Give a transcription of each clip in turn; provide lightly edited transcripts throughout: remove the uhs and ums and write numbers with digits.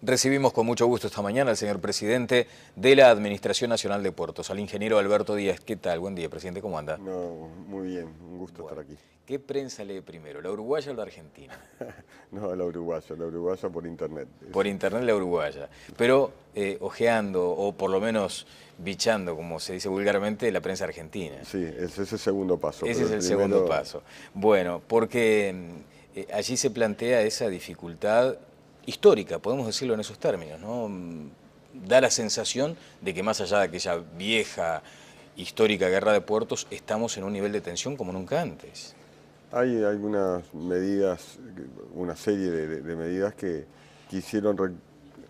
Recibimos con mucho gusto esta mañana al señor presidente de la Administración Nacional de Puertos, al ingeniero Alberto Díaz. ¿Qué tal? Buen día, presidente. ¿Cómo anda? No, muy bien, un gusto Bueno, estar aquí. ¿qué prensa lee primero, la uruguaya o la argentina? No, la uruguaya por internet. Por internet la uruguaya, pero ojeando o por lo menos bichando, como se dice vulgarmente, la prensa argentina. Sí, ese es el segundo paso. Ese Pero es el el segundo primero, paso. Bueno, porque allí se plantea esa dificultad histórica, podemos decirlo en esos términos, ¿no? Da la sensación de que más allá de aquella vieja, histórica guerra de puertos, estamos en un nivel de tensión como nunca antes. hay algunas medidas, una serie de medidas que hicieron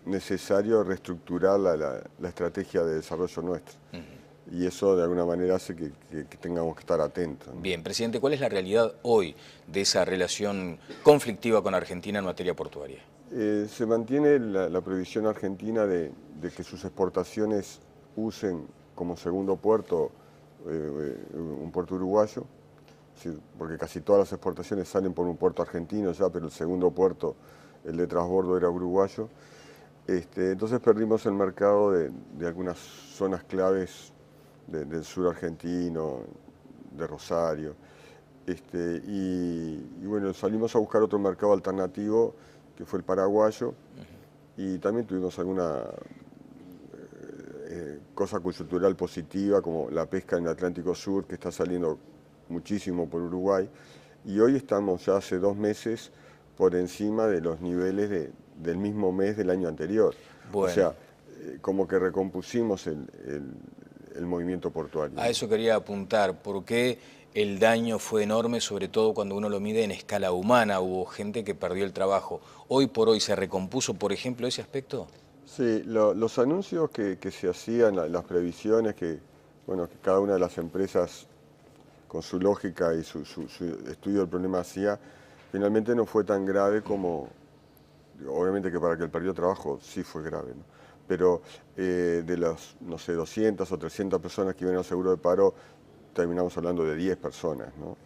necesario reestructurar la estrategia de desarrollo nuestra. Y eso de alguna manera hace que tengamos que estar atentos, ¿no? Bien, presidente, ¿cuál es la realidad hoy de esa relación conflictiva con Argentina en materia portuaria? Se mantiene la previsión argentina de que sus exportaciones usen como segundo puerto un puerto uruguayo, sí, porque casi todas las exportaciones salen por un puerto argentino ya, pero el segundo puerto, el de transbordo, era uruguayo. Entonces perdimos el mercado de algunas zonas claves del sur argentino, de Rosario. Y bueno, salimos a buscar otro mercado alternativo que fue el paraguayo, y también tuvimos alguna cosa coyuntural positiva como la pesca en el Atlántico Sur, que está saliendo muchísimo por Uruguay, y hoy estamos ya hace 2 meses por encima de los niveles del mismo mes del año anterior. O Bueno, sea, como que recompusimos el movimiento portuario, a ¿no? eso quería apuntar, porque el daño fue enorme, sobre todo cuando uno lo mide en escala humana. Hubo gente que perdió el trabajo. Hoy por hoy se recompuso, por ejemplo, ese aspecto. Sí, los anuncios que se hacían, las previsiones bueno, que cada una de las empresas con su lógica y su estudio del problema hacía, finalmente no fue tan grave como, obviamente que para que el perdió trabajo sí fue grave, ¿no? Pero de las, no sé, 200 o 300 personas que iban al seguro de paro, terminamos hablando de 10 personas, ¿no?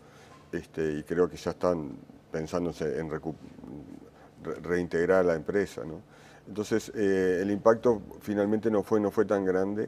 Y creo que ya están pensándose en reintegrar a la empresa, ¿no? Entonces, el impacto finalmente no fue tan grande,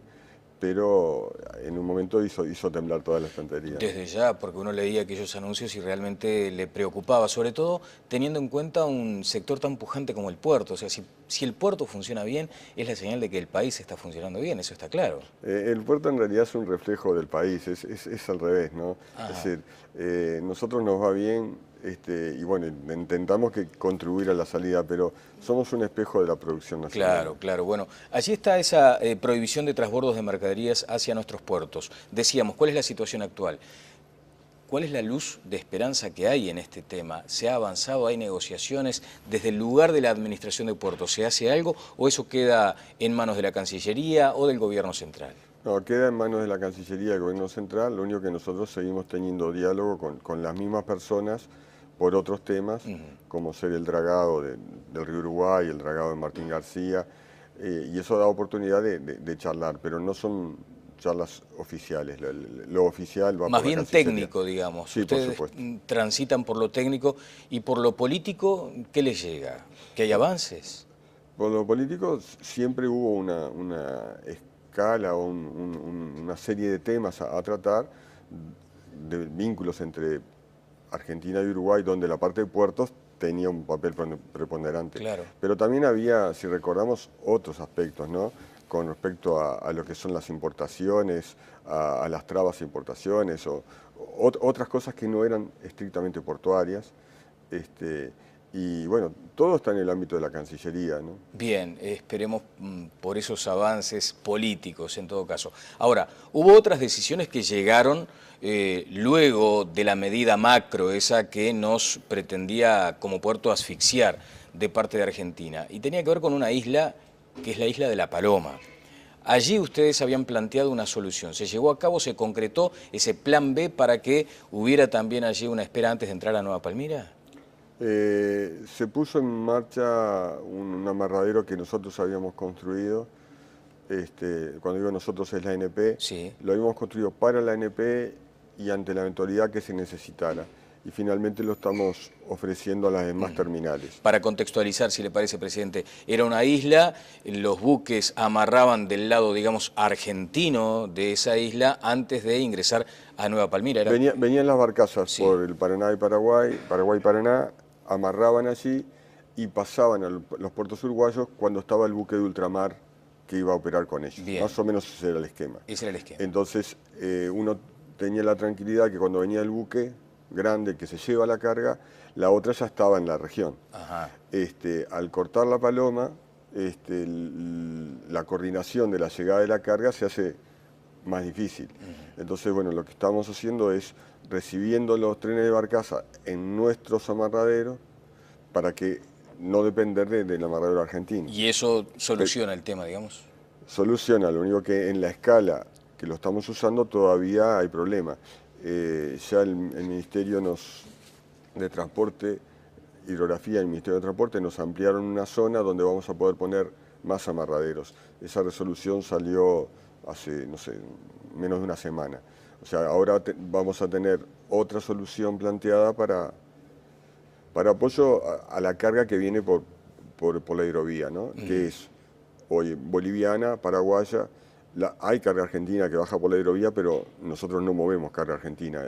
pero en un momento hizo temblar toda la estantería, ¿no? Desde ya, porque uno leía aquellos anuncios y realmente le preocupaba, sobre todo teniendo en cuenta un sector tan pujante como el puerto. O sea, si el puerto funciona bien, es la señal de que el país está funcionando bien, eso está claro. El puerto en realidad es un reflejo del país, es al revés, ¿no? Es Ajá. decir, nosotros nos va bien, y bueno, intentamos contribuir a la salida, pero somos un espejo de la producción nacional, Claro, ¿no? claro. Bueno, allí está esa prohibición de transbordos de mercaderías hacia nuestros puertos. Decíamos, ¿cuál es la situación actual? ¿Cuál es la luz de esperanza que hay en este tema? ¿Se ha avanzado? ¿Hay negociaciones? ¿Desde el lugar de la Administración de Puertos se hace algo o eso queda en manos de la Cancillería o del Gobierno Central? No, queda en manos de la Cancillería y del Gobierno Central. Lo único que nosotros seguimos teniendo diálogo con las mismas personas por otros temas, como ser el dragado del río Uruguay, el dragado de Martín García, y eso da oportunidad de charlar, pero no son charlas oficiales. Lo oficial va Más por la bien Cancillería. técnico, digamos. Sí, por Ustedes supuesto. transitan por lo técnico y por lo político, ¿qué les llega? ¿Que hay avances? Por lo político siempre hubo una escala o una serie de temas a tratar, de vínculos entre Argentina y Uruguay, donde la parte de puertos tenía un papel preponderante. Claro. Pero también había, si recordamos, otros aspectos, ¿no? Con respecto a lo que son las importaciones, a las trabas a importaciones, otras cosas que no eran estrictamente portuarias. Y bueno, todo está en el ámbito de la Cancillería, ¿no? Bien, esperemos por esos avances políticos en todo caso. Ahora, hubo otras decisiones que llegaron luego de la medida macro, esa que nos pretendía como puerto asfixiar de parte de Argentina, y tenía que ver con una isla que es la isla de La Paloma. Allí ustedes habían planteado una solución. ¿Se llevó a cabo, se concretó ese plan B para que hubiera también allí una espera antes de entrar a Nueva Palmira? Se puso en marcha un amarradero que nosotros habíamos construido. Cuando digo nosotros es la ANP, Sí. lo habíamos construido para la ANP y ante la eventualidad que se necesitara. y finalmente lo estamos ofreciendo a las demás terminales. Para contextualizar, si le parece, presidente, era una isla, los buques amarraban del lado, digamos, argentino de esa isla antes de ingresar a Nueva Palmira. Venían las barcazas Sí. por el Paraná y Paraguay, Paraguay-Paraná, amarraban allí y pasaban a los puertos uruguayos cuando estaba el buque de ultramar que iba a operar con ellos. Bien. Más o menos ese era el esquema. Ese era el esquema. Entonces uno tenía la tranquilidad que cuando venía el buque grande que se lleva la carga, la otra ya estaba en la región. Ajá. Al cortar la paloma, la coordinación de la llegada de la carga se hace más difícil. Entonces, bueno, lo que estamos haciendo es recibiendo los trenes de barcaza en nuestros amarraderos para que no depender del amarradero argentino. Y eso soluciona el tema, digamos. Soluciona, lo único que en la escala que lo estamos usando todavía hay problema. Ya el Ministerio de Transporte, Hidrografía y el Ministerio de Transporte nos ampliaron una zona donde vamos a poder poner más amarraderos. Esa resolución salió hace, no sé, menos de una semana. O sea, ahora vamos a tener otra solución planteada para apoyo a la carga que viene por la hidrovía, ¿no? Que es hoy boliviana, paraguaya. Hay carga argentina que baja por la hidrovía, pero nosotros no movemos carga argentina.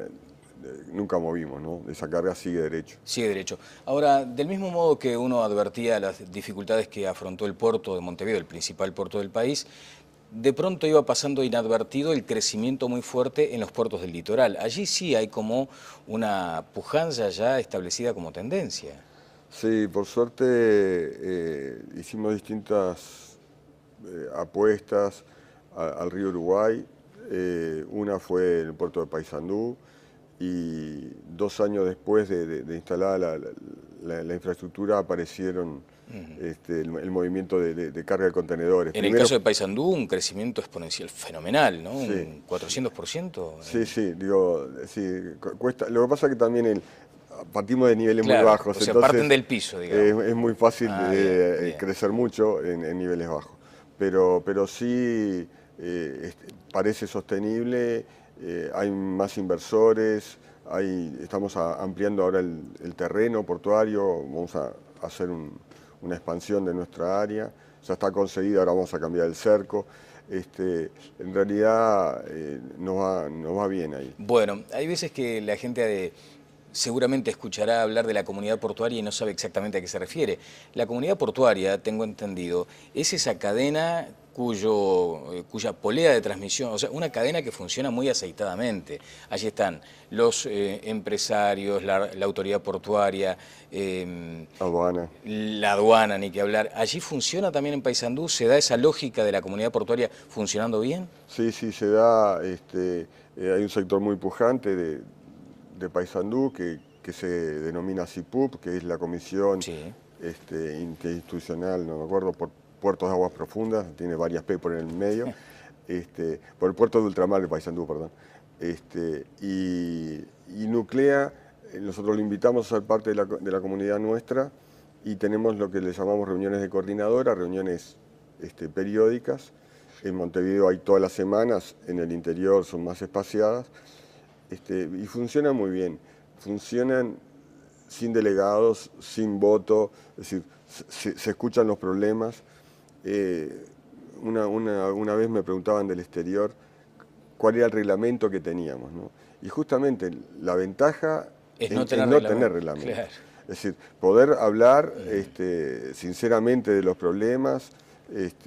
Nunca movimos, ¿no? Esa carga sigue derecho. Sigue derecho. Ahora, del mismo modo que uno advertía las dificultades que afrontó el puerto de Montevideo, el principal puerto del país, de pronto iba pasando inadvertido el crecimiento muy fuerte en los puertos del litoral. Allí sí hay como una pujanza ya establecida como tendencia. Sí, por suerte hicimos distintas apuestas al río Uruguay. Una fue en el puerto de Paysandú y 2 años después de instalada la infraestructura aparecieron el movimiento de carga de contenedores. En el caso de Paysandú, un crecimiento exponencial fenomenal, ¿no? Sí. Un 400%. Sí, digo, sí, cuesta. Lo que pasa es que también partimos de niveles Claro, muy bajos. o sea, entonces, parten del piso, digamos. Es muy fácil Bien. crecer mucho en niveles bajos. Pero sí parece sostenible, hay más inversores, estamos ampliando ahora el terreno portuario, vamos a hacer una expansión de nuestra área, ya está concedida, ahora vamos a cambiar el cerco. En realidad nos va bien ahí. Bueno, hay veces que la gente seguramente escuchará hablar de la comunidad portuaria y no sabe exactamente a qué se refiere. La comunidad portuaria, tengo entendido, es esa cadena cuya polea de transmisión, o sea, una cadena que funciona muy aceitadamente. Allí están los empresarios, la autoridad portuaria, la aduana, ni que hablar. ¿Allí funciona también en Paysandú? ¿Se da esa lógica de la comunidad portuaria funcionando bien? Sí, se da. Hay un sector muy pujante de Paysandú que se denomina CIPUP, que es la Comisión Interinstitucional, no me acuerdo, por Puertos de Aguas Profundas, tiene varias P por el medio, por el puerto de ultramar de Paysandú, perdón. Y nuclea, nosotros lo invitamos a ser parte de la comunidad nuestra y tenemos lo que le llamamos reuniones de coordinadora, reuniones periódicas. En Montevideo hay todas las semanas, en el interior son más espaciadas, y funcionan muy bien. Funcionan sin delegados, sin voto, es decir, se escuchan los problemas. Una vez me preguntaban del exterior cuál era el reglamento que teníamos, ¿no? Y justamente la ventaja es no tener reglamento. Claro. Es decir, poder hablar sinceramente de los problemas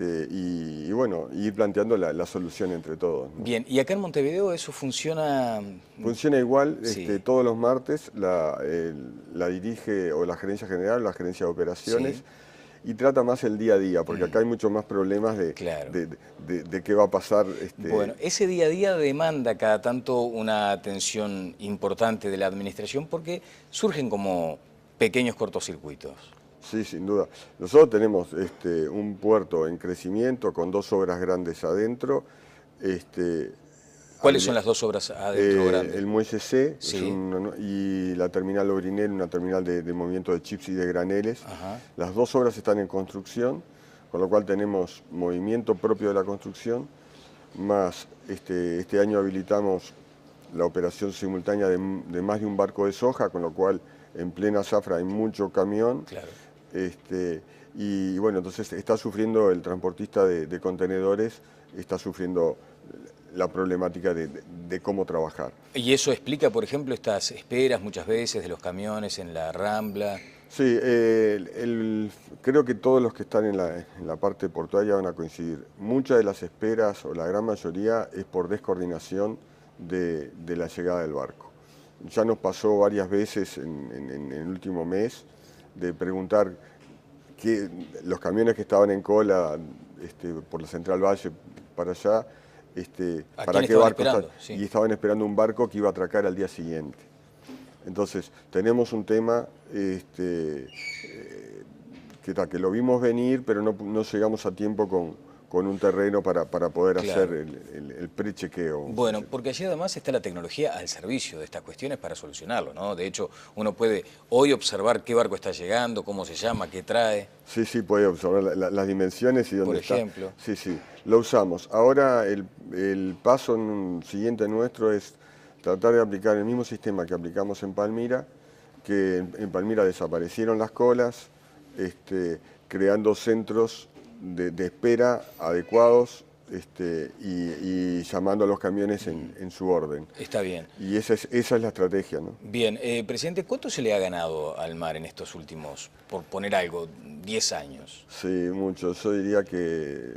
y bueno, ir planteando la solución entre todos, ¿no? Bien, y acá en Montevideo eso funciona... Funciona igual, Sí. Todos los martes la dirige o la gerencia general, la gerencia de operaciones, Sí. y trata más el día a día, porque acá hay muchos más problemas de qué va a pasar. Bueno, ese día a día demanda cada tanto una atención importante de la administración porque surgen como pequeños cortocircuitos. Sí, sin duda. Nosotros tenemos un puerto en crecimiento con 2 obras grandes adentro. ¿Cuáles son las 2 obras adentro grandes? El muelle C Sí. y la terminal Obrinel, una terminal de movimiento de chips y de graneles. Ajá. Las 2 obras están en construcción, con lo cual tenemos movimiento propio de la construcción, más este año habilitamos la operación simultánea de más de un barco de soja, con lo cual en plena zafra hay mucho camión. Claro. Y bueno, entonces está sufriendo el transportista de contenedores, está sufriendo la problemática de cómo trabajar. ¿Y eso explica, por ejemplo, estas esperas muchas veces de los camiones en la Rambla? Sí, creo que todos los que están en la parte portuaria van a coincidir. Muchas de las esperas, o la gran mayoría, es por descoordinación de la llegada del barco. Ya nos pasó varias veces en el último mes de preguntar los camiones que estaban en cola por la Central Valle para allá, para qué barco sí. Y estaban esperando un barco que iba a atracar al día siguiente. Entonces, tenemos un tema que lo vimos venir, pero no llegamos a tiempo con un terreno para poder hacer el prechequeo. Bueno, porque allí además está la tecnología al servicio de estas cuestiones para solucionarlo, ¿no? De hecho, uno puede hoy observar qué barco está llegando, cómo se llama, qué trae. Sí, puede observar las dimensiones y dónde está. Por ejemplo. Sí, lo usamos. Ahora el paso siguiente nuestro es tratar de aplicar el mismo sistema que aplicamos en Palmira, que en Palmira desaparecieron las colas, creando centros de espera adecuados y llamando a los camiones en su orden. Está bien. Y esa es la estrategia, ¿no? Bien, presidente, ¿cuánto se le ha ganado al mar en estos últimos, por poner algo, 10 años? Sí, mucho. Yo diría que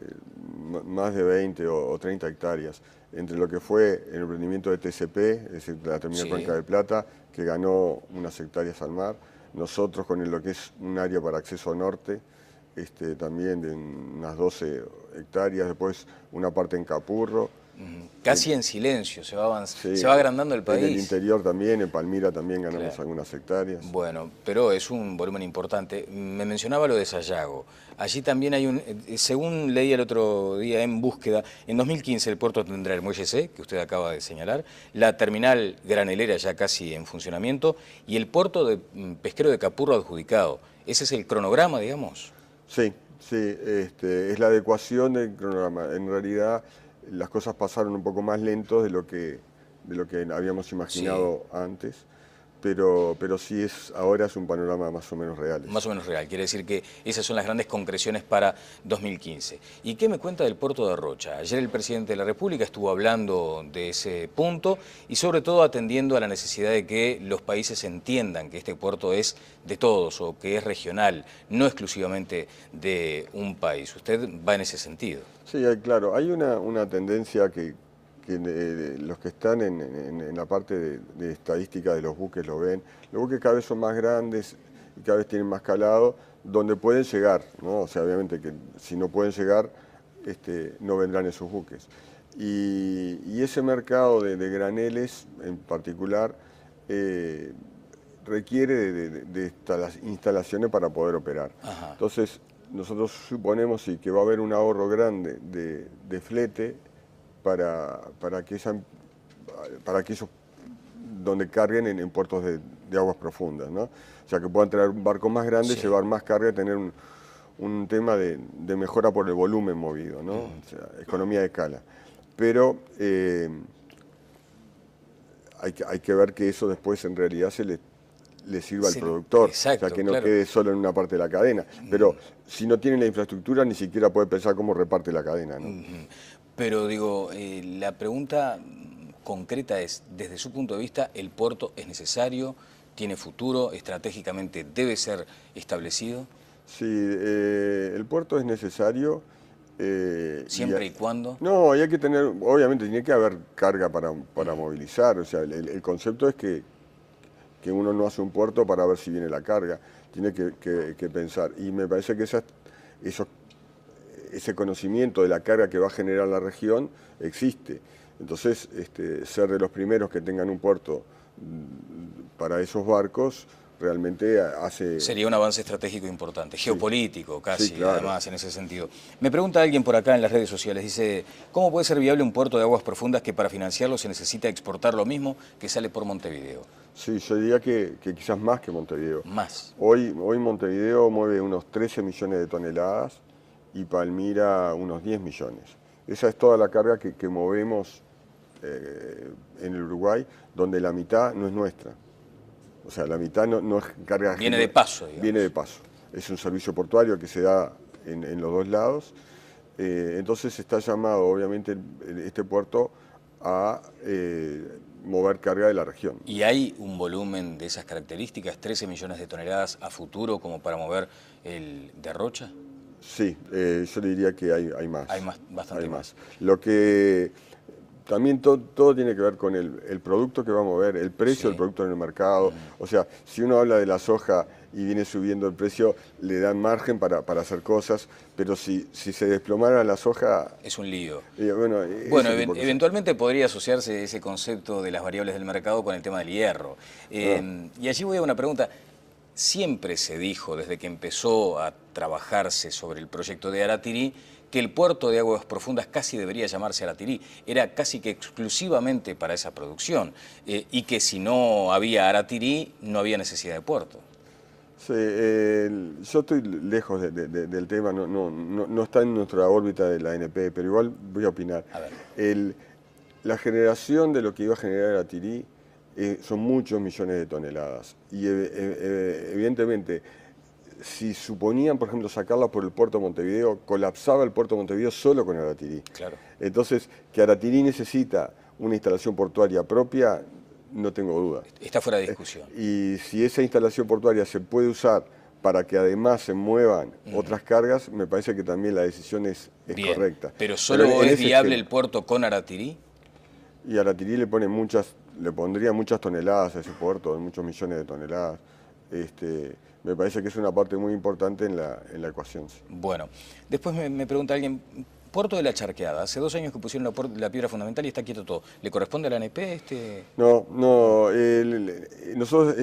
más de 20 o 30 hectáreas. Entre lo que fue el emprendimiento de TCP, es decir, la terminal Cuenca de Plata, que ganó unas hectáreas al mar. Nosotros con lo que es un área para acceso norte, también de unas 12 hectáreas, después una parte en Capurro. Casi en silencio, se va agrandando el país. En el interior también, en Palmira también ganamos algunas hectáreas. Bueno, pero es un volumen importante. Me mencionaba lo de Sayago. Allí también hay según leí el otro día en Búsqueda, en 2015 el puerto tendrá el muelle C, que usted acaba de señalar, la terminal granelera ya casi en funcionamiento y el puerto pesquero de Capurro adjudicado. ¿Ese es el cronograma, digamos? Sí, es la adecuación del cronograma. En realidad las cosas pasaron un poco más lentos de lo que habíamos imaginado antes, pero sí ahora es un panorama más o menos real. Más o menos real, quiere decir que esas son las grandes concreciones para 2015. ¿Y qué me cuenta del puerto de Rocha? Ayer el presidente de la República estuvo hablando de ese punto y sobre todo atendiendo a la necesidad de que los países entiendan que este puerto es de todos o que es regional, no exclusivamente de un país. ¿Usted va en ese sentido? Sí, claro, hay una tendencia que los que están en la parte de estadística de los buques lo ven. Los buques cada vez son más grandes y cada vez tienen más calado, donde pueden llegar, ¿no? O sea, obviamente que si no pueden llegar, no vendrán esos buques. Y ese mercado de graneles en particular requiere de instalaciones para poder operar. Ajá. Entonces, nosotros suponemos que va a haber un ahorro grande de flete para que ellos donde carguen en puertos de aguas profundas, ¿no? O sea, que puedan traer un barco más grande, llevar más carga, tener un tema de mejora por el volumen movido, ¿no? O sea, economía de escala. Pero hay que ver que eso después en realidad le sirva al productor, exacto, o sea, que no quede solo en una parte de la cadena. Pero si no tiene la infraestructura, ni siquiera puede pensar cómo reparte la cadena, ¿no? Pero digo, la pregunta concreta es, desde su punto de vista, ¿el puerto es necesario, tiene futuro, estratégicamente debe ser establecido? Sí, el puerto es necesario. ¿Siempre y cuándo? No, hay que tener, obviamente tiene que haber carga para movilizar, o sea, el concepto es que uno no hace un puerto para ver si viene la carga, tiene que pensar, y me parece que ese conocimiento de la carga que va a generar la región existe. Entonces, ser de los primeros que tengan un puerto para esos barcos realmente hace... Sería un avance estratégico importante, geopolítico casi, sí, claro. Además, en ese sentido. Me pregunta alguien por acá en las redes sociales, dice, ¿cómo puede ser viable un puerto de aguas profundas que para financiarlo se necesita exportar lo mismo que sale por Montevideo? Sí, yo diría que quizás más que Montevideo. Más. Hoy Montevideo mueve unos 13 millones de toneladas y Palmira unos 10 millones. Esa es toda la carga que movemos en el Uruguay, donde la mitad no es nuestra. O sea, la mitad no es carga... Viene de paso, digamos. Viene de paso. Es un servicio portuario que se da en los dos lados. Entonces está llamado, obviamente, este puerto a mover carga de la región. ¿Y hay un volumen de esas características, 13 millones de toneladas a futuro, como para mover el de Rocha? Sí, yo le diría que hay más. Hay más, bastante más. Lo que también todo tiene que ver con el producto que va a mover, el precio del producto en el mercado. O sea, si uno habla de la soja y viene subiendo el precio, le dan margen para hacer cosas, pero si se desplomara la soja... Es un lío. Bueno, eventualmente podría asociarse ese concepto de las variables del mercado con el tema del hierro. Y allí voy a una pregunta. Siempre se dijo, desde que empezó a trabajarse sobre el proyecto de Aratirí, que el puerto de aguas profundas casi debería llamarse Aratirí. Era casi que exclusivamente para esa producción. Y que si no había Aratirí, no había necesidad de puerto. Sí, yo estoy lejos del tema, no está en nuestra órbita de la ANP, pero igual voy a opinar. A ver. La generación de lo que iba a generar Aratirí son muchos millones de toneladas. Y evidentemente, si suponían, por ejemplo, sacarla por el puerto de Montevideo, colapsaba el puerto de Montevideo solo con Aratirí. Claro. Entonces, que Aratirí necesita una instalación portuaria propia, no tengo duda. Está fuera de discusión. Y si esa instalación portuaria se puede usar para que además se muevan otras cargas, me parece que también la decisión es correcta. ¿Pero solo es viable el puerto con Aratirí? Y Aratirí le pondría muchas toneladas a ese puerto, muchos millones de toneladas. Me parece que es una parte muy importante en la ecuación. Sí. Bueno, después me pregunta alguien, Puerto de la Charqueada, hace 2 años que pusieron la piedra fundamental y está quieto todo. ¿Le corresponde a la ANP No, nosotros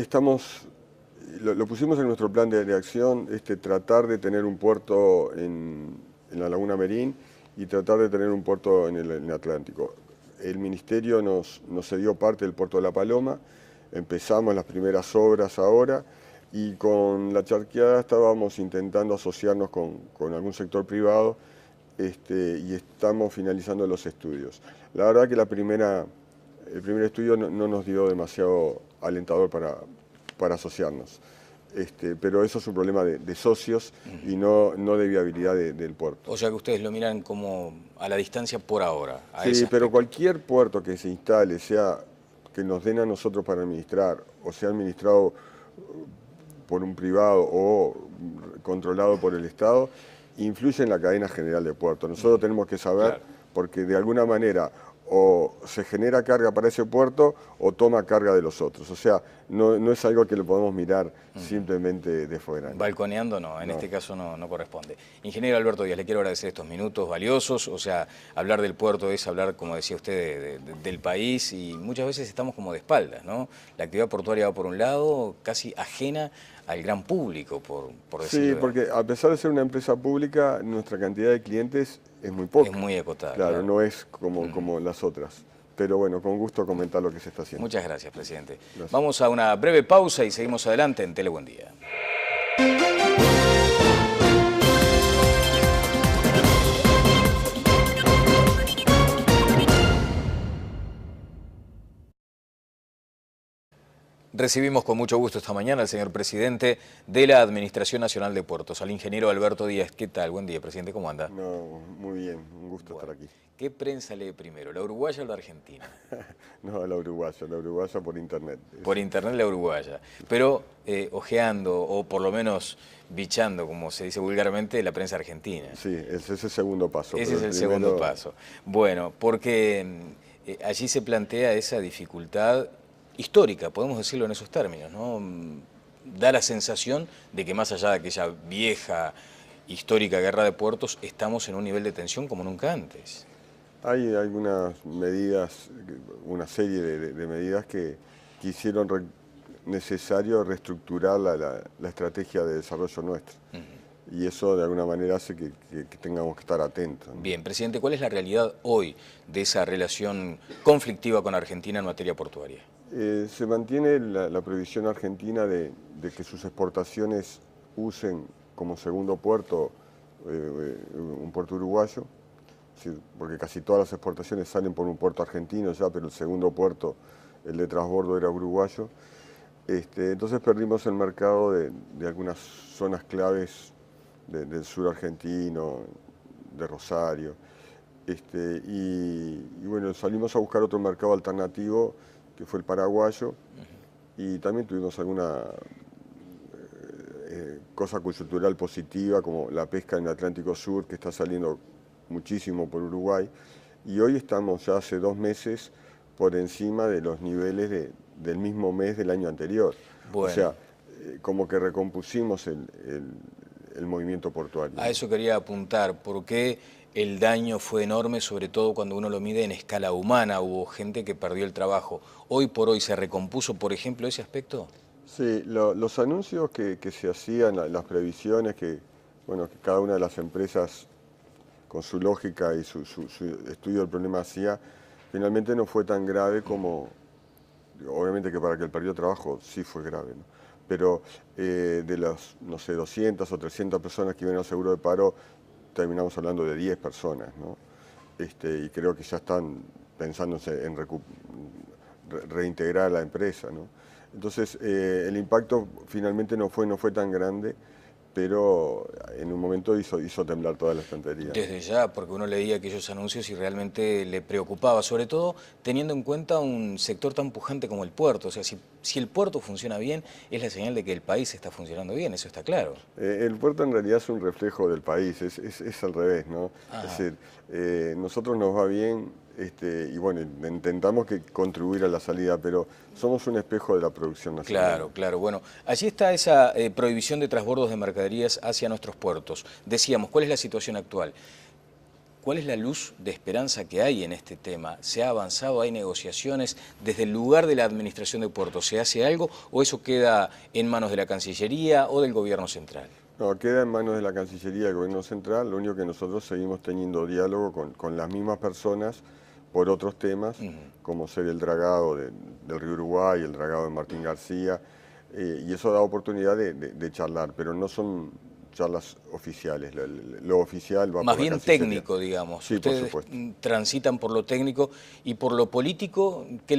lo pusimos en nuestro plan de acción, tratar de tener un puerto en la Laguna Merín y tratar de tener un puerto en el Atlántico. El Ministerio nos cedió parte del puerto de La Paloma, empezamos las primeras obras ahora y con la Charqueada estábamos intentando asociarnos con algún sector privado y estamos finalizando los estudios. La verdad que el primer estudio no nos dio demasiado alentador para asociarnos. Pero eso es un problema de socios y no de viabilidad del puerto. O sea que ustedes lo miran como a la distancia por ahora. Sí, pero cualquier puerto que se instale, sea que nos den a nosotros para administrar, o sea administrado por un privado o controlado por el Estado, influye en la cadena general de puertos. Nosotros tenemos que saber, porque de alguna manera o se genera carga para ese puerto o toma carga de los otros. O sea, no es algo que lo podemos mirar simplemente de fuera. Balconeando no, en este caso no corresponde. Ingeniero Alberto Díaz, le quiero agradecer estos minutos valiosos. O sea, hablar del puerto es hablar, como decía usted, del país y muchas veces estamos como de espaldas, ¿no? La actividad portuaria va por un lado, casi ajena al gran público, por decirlo. Sí, porque a pesar de ser una empresa pública, nuestra cantidad de clientes es muy poca. Es muy acotada. Claro, no es como las otras. Pero bueno, con gusto comentar lo que se está haciendo. Muchas gracias, presidente. Gracias. Vamos a una breve pausa y seguimos adelante en Tele Buen Día. Recibimos con mucho gusto esta mañana al señor presidente de la Administración Nacional de Puertos, al ingeniero Alberto Díaz. ¿Qué tal? Buen día, presidente. ¿Cómo anda? No, muy bien. Un gusto estar aquí. ¿Qué prensa lee primero, la uruguaya o la argentina? No, la uruguaya por internet. Por internet la uruguaya. Pero ojeando, o por lo menos bichando, como se dice vulgarmente, la prensa argentina. Sí, ese es el segundo paso. Ese es el segundo paso. Bueno, porque allí se plantea esa dificultad histórica, podemos decirlo en esos términos, ¿no? Da la sensación de que más allá de aquella vieja, histórica guerra de puertos, estamos en un nivel de tensión como nunca antes. Hay algunas medidas, una serie de medidas que hicieron necesario reestructurar la estrategia de desarrollo nuestra. Y eso de alguna manera hace que tengamos que estar atentos, ¿no? Bien, presidente, ¿cuál es la realidad hoy de esa relación conflictiva con Argentina en materia portuaria? Se mantiene la previsión argentina de que sus exportaciones usen como segundo puerto un puerto uruguayo. sí, porque casi todas las exportaciones salen por un puerto argentino ya, pero el segundo puerto, el de transbordo, era uruguayo. Entonces perdimos el mercado de algunas zonas claves del sur argentino, de Rosario. Y bueno, salimos a buscar otro mercado alternativo, que fue el paraguayo, y también tuvimos alguna cosa coyuntural positiva, como la pesca en el Atlántico Sur, que está saliendo muchísimo por Uruguay, y hoy estamos ya hace 2 meses por encima de los niveles del mismo mes del año anterior. Bueno. O sea, como que recompusimos el movimiento portuario. A eso quería apuntar, porque el daño fue enorme, sobre todo cuando uno lo mide en escala humana. Hubo gente que perdió el trabajo. Hoy por hoy, ¿se recompuso, por ejemplo, ese aspecto? Sí, los anuncios que se hacían, las previsiones bueno, que cada una de las empresas con su lógica y su estudio del problema hacía, finalmente no fue tan grave como, obviamente que para que él perdió trabajo sí fue grave, ¿no? Pero de las, no sé, 200 o 300 personas que iban al seguro de paro, terminamos hablando de 10 personas, ¿no? Y creo que ya están pensándose en reintegrar a la empresa, ¿no? Entonces, el impacto finalmente no fue tan grande, pero en un momento hizo temblar toda la estantería. Desde ya, porque uno leía aquellos anuncios y realmente le preocupaba, sobre todo teniendo en cuenta un sector tan pujante como el puerto. O sea, si el puerto funciona bien, es la señal de que el país está funcionando bien, eso está claro. El puerto en realidad es un reflejo del país, es al revés, ¿no? Ajá. Es decir, nosotros nos va bien, y bueno, intentamos contribuir a la salida, pero somos un espejo de la producción nacional. Claro, claro. Bueno, allí está esa prohibición de transbordos de mercaderías hacia nuestros puertos. Decíamos, ¿cuál es la situación actual? ¿Cuál es la luz de esperanza que hay en este tema? ¿Se ha avanzado? ¿Hay negociaciones? ¿Desde el lugar de la Administración de Puertos se hace algo o eso queda en manos de la Cancillería o del Gobierno Central? No, queda en manos de la Cancillería y del Gobierno Central. Lo único que nosotros seguimos teniendo diálogo con las mismas personas por otros temas, como ser el dragado del río Uruguay, el dragado de Martín García, y eso da oportunidad de charlar, pero no son charlas oficiales. Lo oficial va Más por la bien Cancillería. técnico, digamos. Sí, por Ustedes supuesto. transitan por lo técnico y por lo político. ¿Qué